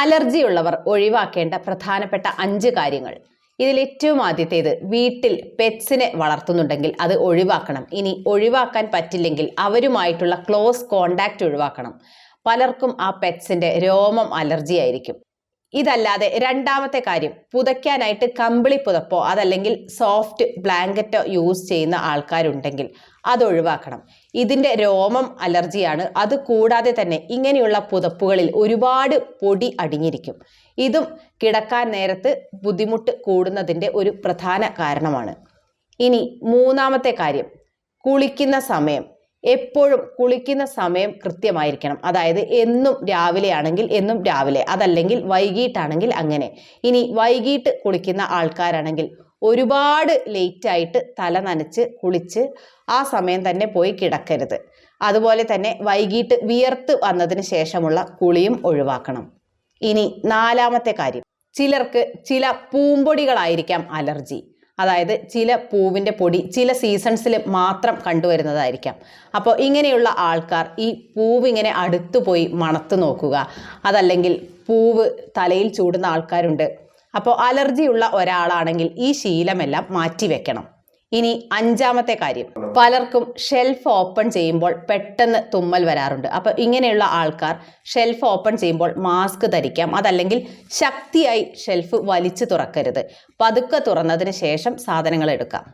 Allergy ഉള്ളവർ ഒഴിവാക്കേണ്ട പ്രധാനപ്പെട്ട 5 കാര്യങ്ങൾ. ഇതിൽ ഏറ്റവും ആദ്യത്തേത്, വീട്ടിൽ പെറ്റ്സിനെ വളർത്തുന്നുണ്ടെങ്കിൽ അത് ഒഴിവാക്കണം. ഇനി ഒഴിവാക്കാൻ പറ്റില്ലെങ്കിൽ അവരുമായിട്ടുള്ള ക്ലോസ് കോണ്ടാക്റ്റ് ഒഴിവാക്കണം. പലർക്കും ആ പെറ്റ്സിന്റെ രോമം അലർജി ആയിരിക്കും. ഇതല്ലാതെ രണ്ടാമത്തെ കാര്യം, പുതയ്ക്കാനായിട്ട് കമ്പിളി പുതപ്പോ അതല്ലെങ്കിൽ സോഫ്റ്റ് ബ്ലാങ്കറ്റോ യൂസ് ചെയ്യുന്ന ആൾക്കാരുണ്ടെങ്കിൽ അത് ഒഴിവാക്കണം. ഇതിൻ്റെ രോമം അലർജിയാണ്. അത് കൂടാതെ തന്നെ ഇങ്ങനെയുള്ള പുതപ്പുകളിൽ ഒരുപാട് പൊടി അടിഞ്ഞിരിക്കും. ഇതും കിടക്കാൻ നേരത്ത് ബുദ്ധിമുട്ട് കൂടുന്നതിൻ്റെ ഒരു പ്രധാന കാരണമാണ്. ഇനി മൂന്നാമത്തെ കാര്യം, കുളിക്കുന്ന സമയം. എപ്പോഴും കുളിക്കുന്ന സമയം കൃത്യമായിരിക്കണം. അതായത് എന്നും രാവിലെ ആണെങ്കിൽ എന്നും രാവിലെ, അതല്ലെങ്കിൽ വൈകിട്ടാണെങ്കിൽ അങ്ങനെ. ഇനി വൈകിട്ട് കുളിക്കുന്ന ആൾക്കാരാണെങ്കിൽ ഒരുപാട് ലേറ്റായിട്ട് തല നനച്ച് കുളിച്ച് ആ സമയം തന്നെ പോയി കിടക്കരുത്. അതുപോലെ തന്നെ വൈകിട്ട് വിയർത്ത് വന്നതിന് ശേഷമുള്ള കുളിയും ഒഴിവാക്കണം. ഇനി നാലാമത്തെ കാര്യം, ചിലർക്ക് ചില പൂമ്പൊടികളായിരിക്കാം അലർജി. അതായത് ചില പൂവിൻ്റെ പൊടി ചില സീസൺസിൽ മാത്രം കണ്ടുവരുന്നതായിരിക്കാം. അപ്പോൾ ഇങ്ങനെയുള്ള ആൾക്കാർ ഈ പൂവ് ഇങ്ങനെ അടുത്തു പോയി മണത്ത് നോക്കുക. അതല്ലെങ്കിൽ പൂവ് തലയിൽ ചൂടുന്ന ആൾക്കാരുണ്ട്. അപ്പോൾ അലർജിയുള്ള ഒരാളാണെങ്കിൽ ഈ ശീലമെല്ലാം മാറ്റിവെക്കണം. ഇനി അഞ്ചാമത്തെ കാര്യം, പലർക്കും ഷെൽഫ് ഓപ്പൺ ചെയ്യുമ്പോൾ പെട്ടെന്ന് തുമ്മൽ വരാറുണ്ട്. അപ്പോൾ ഇങ്ങനെയുള്ള ആൾക്കാർ ഷെൽഫ് ഓപ്പൺ ചെയ്യുമ്പോൾ മാസ്ക് ധരിക്കാം. അതല്ലെങ്കിൽ ശക്തിയായി ഷെൽഫ് വലിച്ചു തുറക്കരുത്. പതുക്കെ തുറന്നതിന് ശേഷം സാധനങ്ങൾ എടുക്കാം.